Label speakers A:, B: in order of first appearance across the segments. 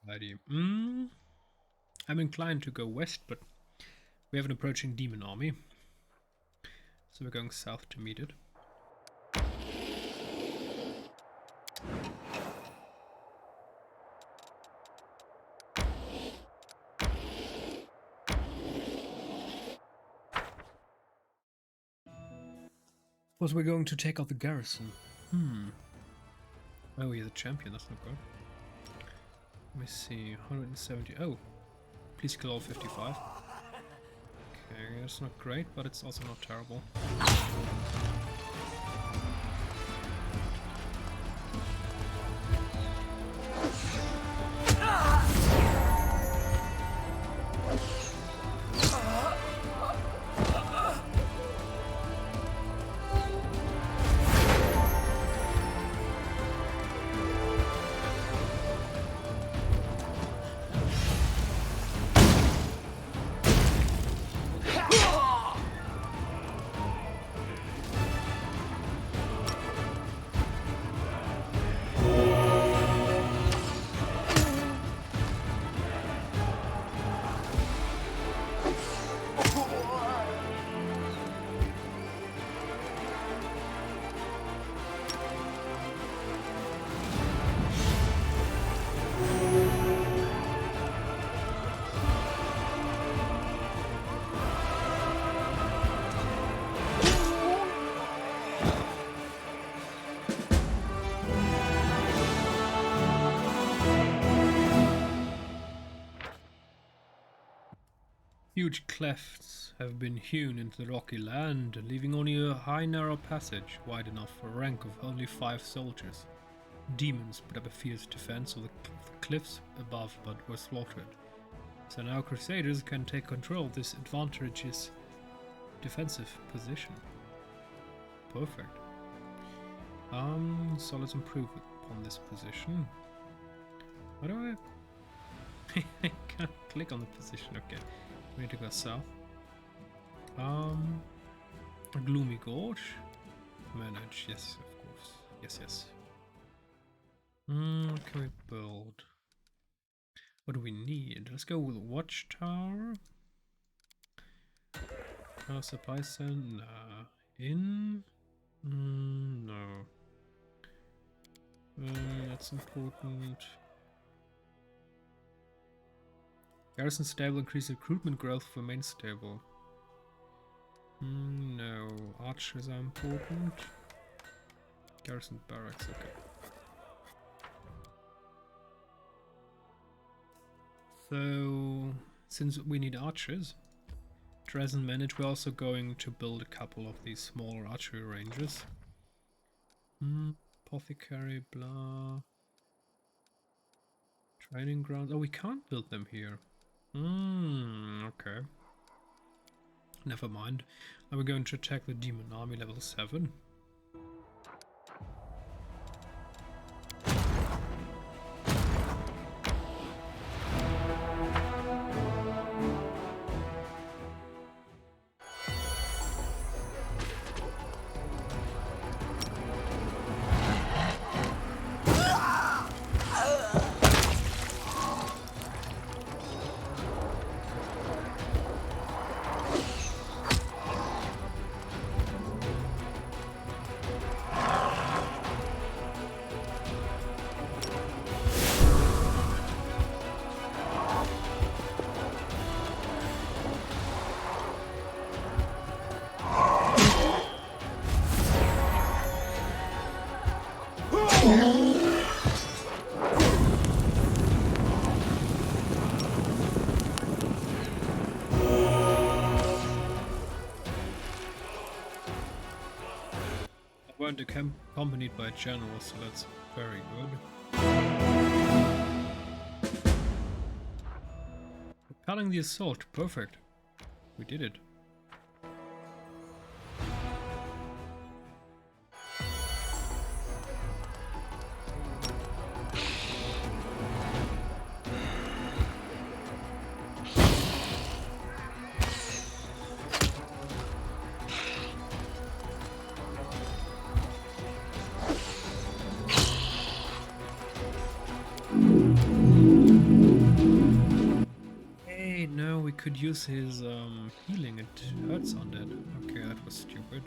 A: Alrighty. I'm inclined to go west, but we have an approaching demon army. So we're going south to meet it. Of course, we're going to take out the garrison. Oh, he's a champion, that's not good. Let me see, 170. Oh, please kill all 55. Okay, that's not great, but it's also not terrible. Huge clefts have been hewn into the rocky land, leaving only a high narrow passage wide enough for a rank of only 5 soldiers. Demons put up a fierce defense of the cliffs above, but were slaughtered. So now Crusaders can take control of this advantageous defensive position. Perfect. So let's improve upon this position. How do I... I can't click on the position, okay. We need to go south. A gloomy gorge. Manage, yes, of course. Yes, yes. Can we build? What do we need? Let's go with a watchtower. Supply center. In? No. That's important. Garrison stable, increase recruitment growth for main stable. No. Archers are important. Garrison barracks, okay. So, since we need archers, Dresden manage, we're also going to build a couple of these smaller archery ranges. Apothecary, blah. Training grounds. Oh, we can't build them here. Okay. Never mind. Now we're going to attack the demon army level 7. Weren't accompanied by a general, so that's very good. Repelling the assault, perfect. We did it. could use his healing. It hurts undead. Okay, that was stupid.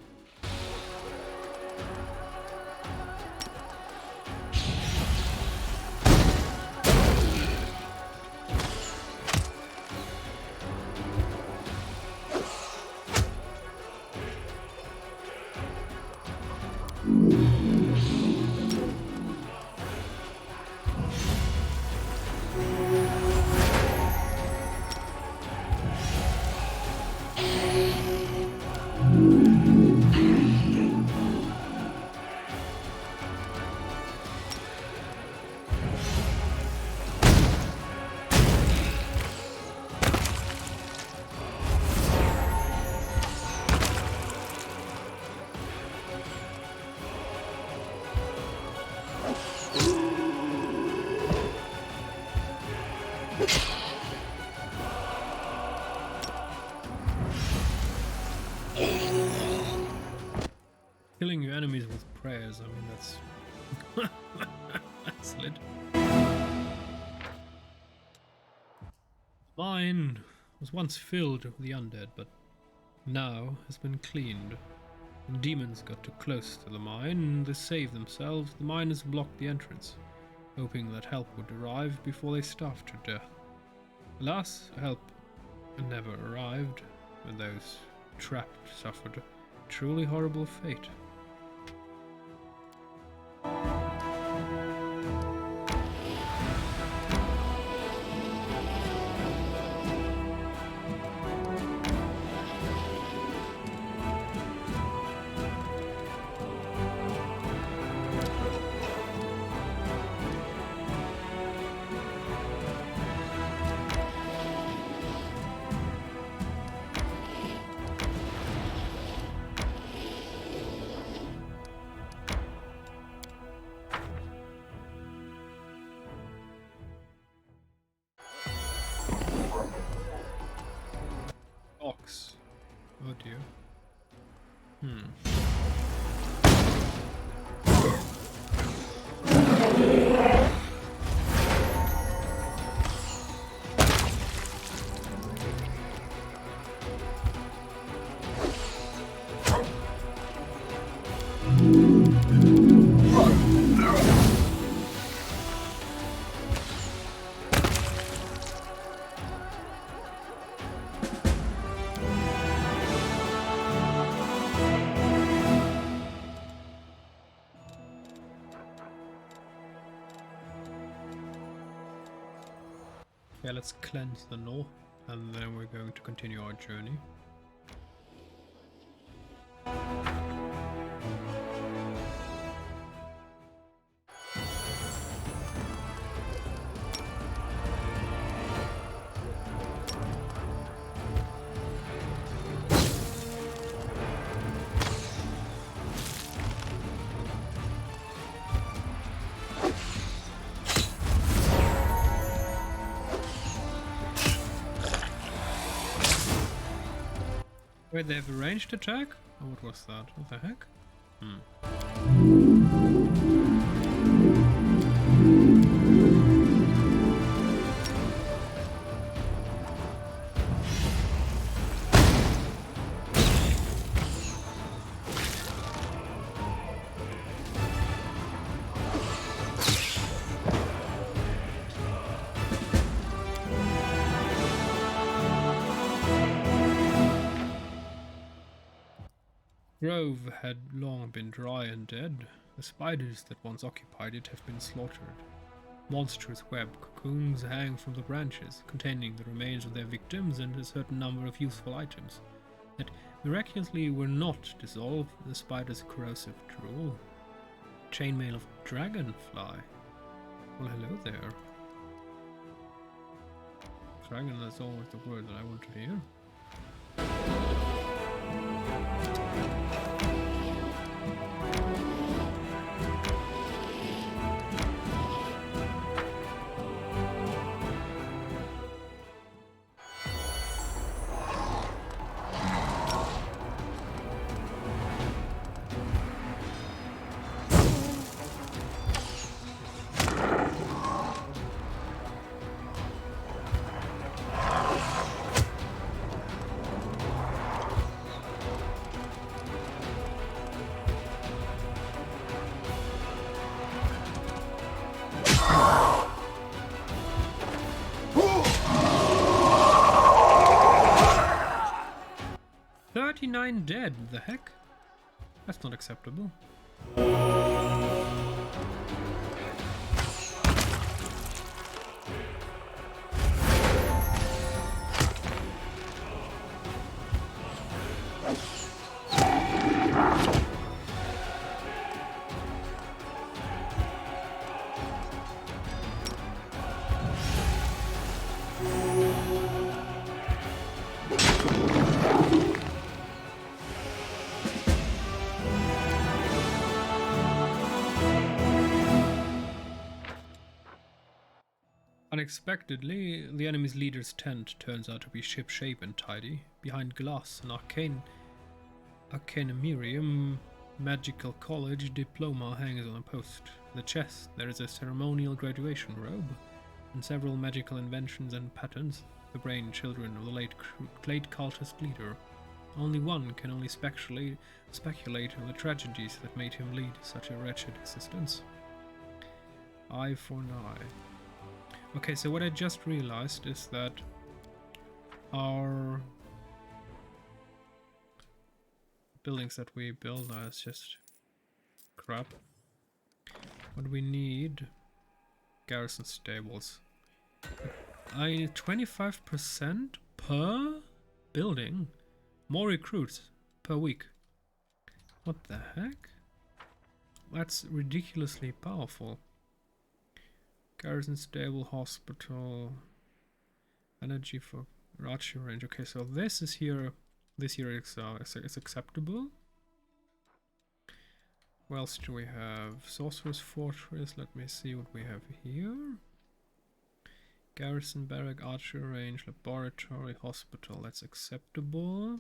A: Killing your enemies with prayers, I mean that's lit. Mine was once filled with the undead, but now has been cleaned. When demons got too close to the mine, they saved themselves. The miners blocked the entrance, hoping that help would arrive before they starved to death. Alas, help never arrived, and those trapped suffered a truly horrible fate. Oh dear. Okay, let's cleanse the north, and then we're going to continue our journey. Wait, they have a ranged attack? Oh, what was that? What the heck? Grove had long been dry and dead. The spiders that once occupied it have been slaughtered. Monstrous web cocoons hang from the branches, containing the remains of their victims and a certain number of useful items that miraculously were not dissolved in the spider's corrosive drool. Chainmail of dragonfly. Well, hello there. Dragon, that's always the word that I want to hear. 9 dead. The heck? That's not acceptable. Unexpectedly, the enemy's leader's tent turns out to be ship-shape and tidy. Behind glass, an Arcanumerium Magical College diploma hangs on a post. In the chest, there is a ceremonial graduation robe, and several magical inventions and patterns, the brain-children of the late cultist leader. Only one can only speculate on the tragedies that made him lead such a wretched existence. Eye for an eye. Okay, so what I just realized is that our buildings that we build now is just crap. What we need, garrison stables. I need 25% per building, more recruits per week. What the heck? That's ridiculously powerful. Garrison stable, hospital, energy for archery range. Okay, so this is here. This here is acceptable. What else do we have? Sorcerer's Fortress. Let me see what we have here. Garrison barrack, archery range, laboratory, hospital. That's acceptable.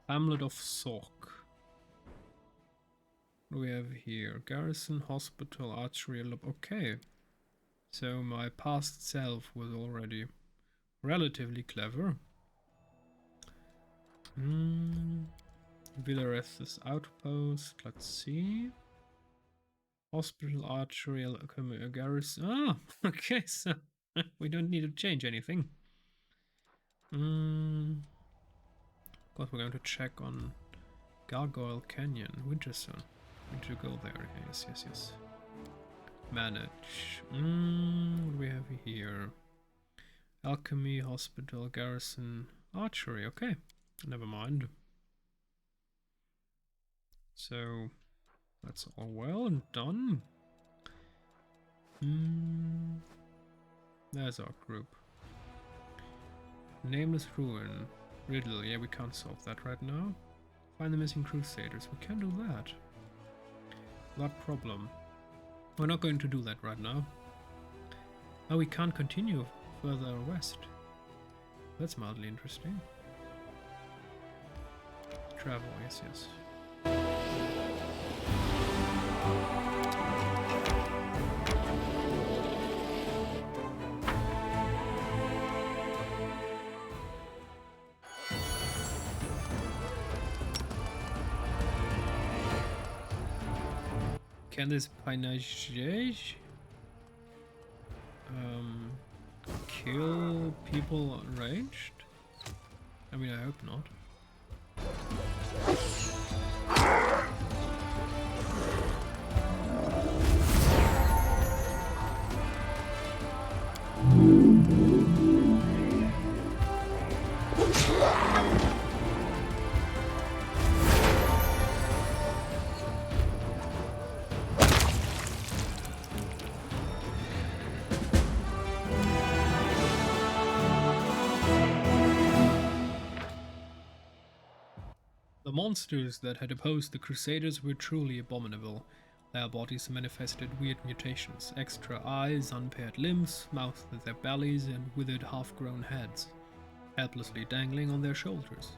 A: Hamlet of Sork. What do we have here? Garrison, hospital, archery, okay. So my past self was already relatively clever. Villares's outpost, let's see. Hospital, archery, garrison. Ah, okay, so we don't need to change anything. Of course, we're going to check on Gargoyle Canyon, Winterson. We need to go there. Yes. Manage. What do we have here? Alchemy, hospital, garrison, archery. Okay, never mind. So that's all well and done. There's our group. Nameless ruin. Riddle. Yeah, we can't solve that right now. Find the missing crusaders. We can do that. That problem. We're not going to do that right now. Oh, we can't continue further west. That's mildly interesting. Travel, yes. Can this Paizo kill people ranged? I mean, I hope not. The monsters that had opposed the Crusaders were truly abominable. Their bodies manifested weird mutations, extra eyes, unpaired limbs, mouths with their bellies, and withered half-grown heads, helplessly dangling on their shoulders.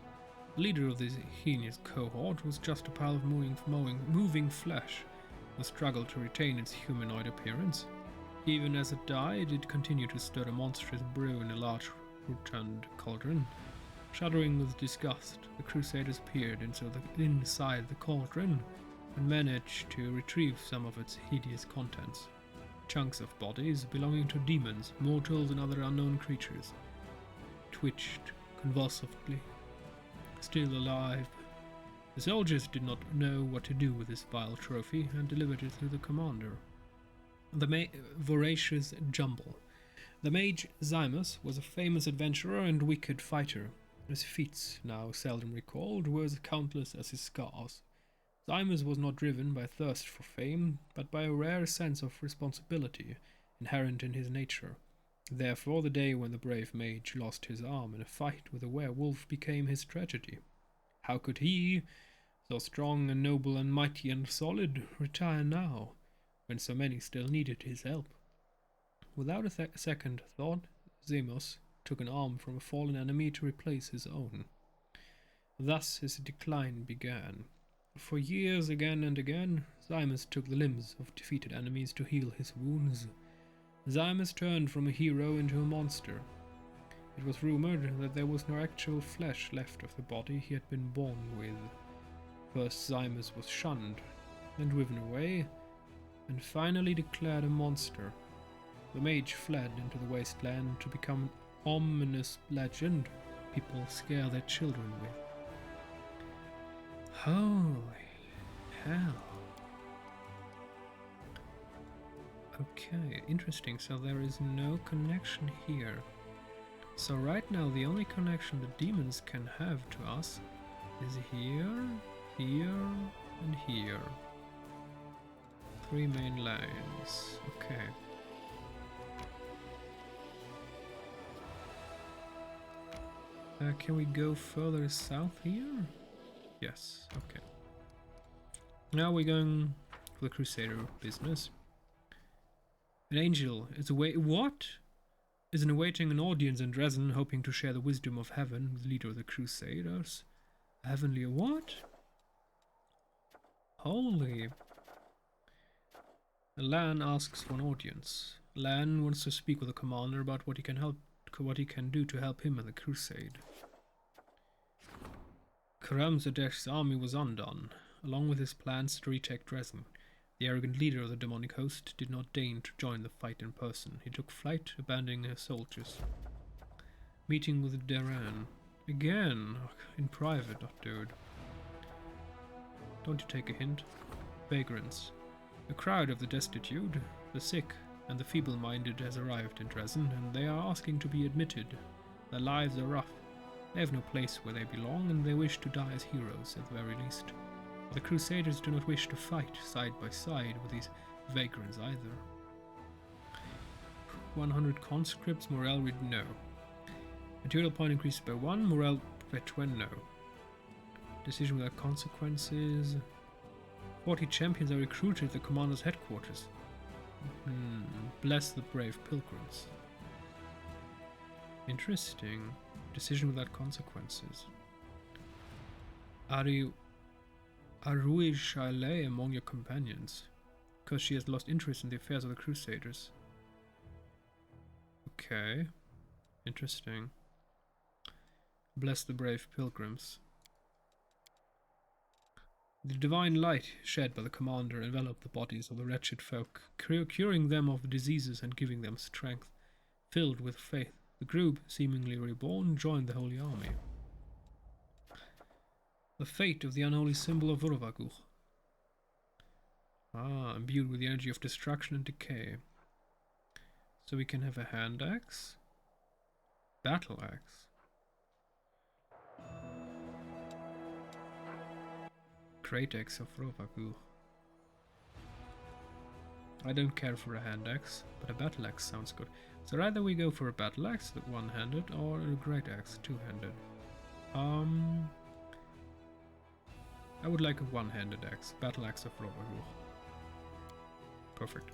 A: The leader of this heinous cohort was just a pile of moving flesh, that struggled to retain its humanoid appearance. Even as it died, it continued to stir a monstrous brew in a large rotund cauldron. Shuddering with disgust, the Crusaders peered inside the cauldron and managed to retrieve some of its hideous contents. chunks of bodies belonging to demons, mortals, and other unknown creatures. Twitched convulsively, still alive. The soldiers did not know what to do with this vile trophy and delivered it to the commander. The voracious Jumble. The mage Zymus was a famous adventurer and wicked fighter. His feats, now seldom recalled, were as countless as his scars. Zymus was not driven by thirst for fame, but by a rare sense of responsibility inherent in his nature. Therefore, the day when the brave mage lost his arm in a fight with a werewolf became his tragedy. How could he, so strong and noble and mighty and solid, retire now, when so many still needed his help? Without a second thought, Zemos took an arm from a fallen enemy to replace his own. Thus his decline began. For years, again and again, Zymus took the limbs of defeated enemies to heal his wounds. Zymus turned from a hero into a monster. It was rumored that there was no actual flesh left of the body he had been born with. First Zymus was shunned, then driven away, and finally declared a monster. The mage fled into the wasteland to become an ominous legend people scare their children with. Holy hell. Okay, interesting. So there is no connection here. So right now the only connection the demons can have to us is here, here, and here. 3 main lines. Okay. Can we go further south here? Yes, okay. Now we're going for the Crusader business. An angel is awaiting an audience in Dresden, hoping to share the wisdom of heaven with the leader of the Crusaders. A heavenly what? Holy. Lan asks for an audience. Lan wants to speak with the commander about what he can do to help him in the crusade. Karamzadesh's army was undone, along with his plans to retake Dresden. The arrogant leader of the demonic host did not deign to join the fight in person. He took flight, abandoning his soldiers. Meeting with Daran. Again, in private, dude. Don't you take a hint? Vagrants. A crowd of the destitute, the sick, and the feeble-minded has arrived in Dresden, and they are asking to be admitted. Their lives are rough. They have no place where they belong, and they wish to die as heroes, at the very least. But the Crusaders do not wish to fight side by side with these vagrants either. 100 conscripts, morale read no. Material point increased by 1, morale by 20 no. Decision without consequences. 40 champions are recruited at the commander's headquarters. Bless the brave pilgrims. Interesting. Decision without consequences. Arui Shailei among your companions, because she has lost interest in the affairs of the Crusaders. Okay. Interesting. Bless the brave pilgrims. The divine light shed by the commander enveloped the bodies of the wretched folk, curing them of diseases and giving them strength. Filled with faith, the group, seemingly reborn, joined the Holy Army. The fate of the unholy symbol of Urvagur. Imbued with the energy of destruction and decay. So we can have a hand axe, battle axe, great axe of Urvagur. I don't care for a hand axe, but a battle axe sounds good. So either we go for a battle axe, one-handed, or a great axe, two-handed. I would like a one-handed axe, battle axe of Urvagur. Perfect.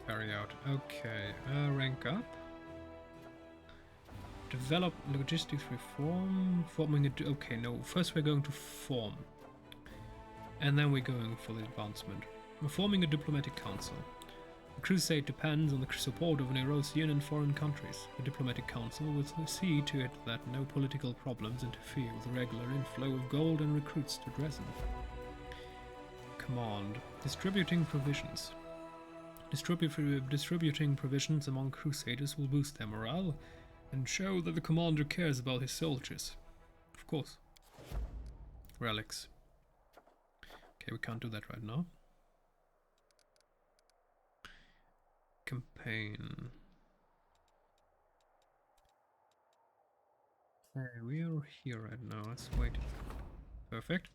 A: Carry out. Okay, rank up. Develop logistics reform. Forming a... Okay, no, first we're going to form. And then we're going for the advancement. We're forming a diplomatic council. The crusade depends on the support of Nerosian and foreign countries. The diplomatic council will see to it that no political problems interfere with the regular inflow of gold and recruits to Dresden. Command. Distributing provisions. Distributing provisions among crusaders will boost their morale and show that the commander cares about his soldiers. Of course. Relics. Okay, we can't do that right now. Campaign. Okay, we are here right now. Let's wait. Perfect.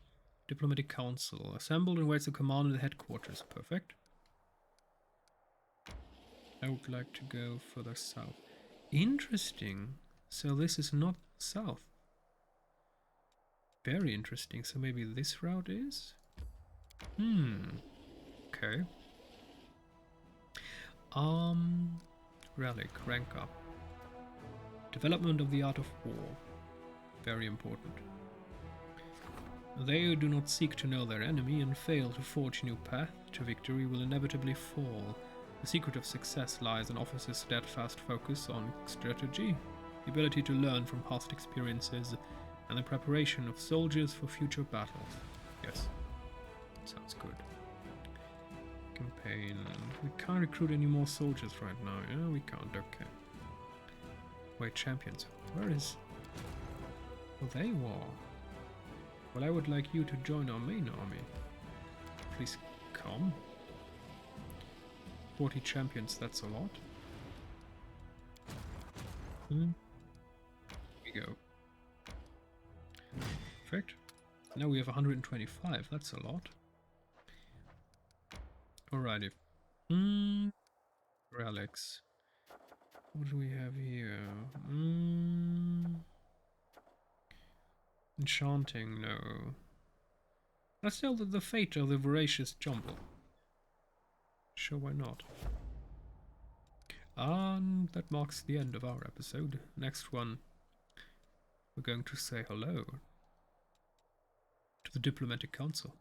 A: Diplomatic Council. Assembled and waits to command the headquarters. Perfect. I would like to go further south. Interesting. So this is not south. Very interesting. So maybe this route is? Okay. Relic. Rank up. Development of the art of war. Very important. They who do not seek to know their enemy and fail to forge a new path to victory will inevitably fall. The secret of success lies in officers' steadfast focus on strategy, the ability to learn from past experiences, and the preparation of soldiers for future battles. Yes, sounds good. Campaign. We can't recruit any more soldiers right now. Yeah, we can't. Okay. Wait, champions. Where is... Oh, they were. Well, I would like you to join our main army. Please come. 40 champions, that's a lot. Here we go. Perfect. Now we have 125, that's a lot. Alrighty. Relics. What do we have here? Enchanting, no. Let's tell the fate of the voracious jumble. Sure, why not? And that marks the end of our episode. Next one, we're going to say hello to the Diplomatic Council.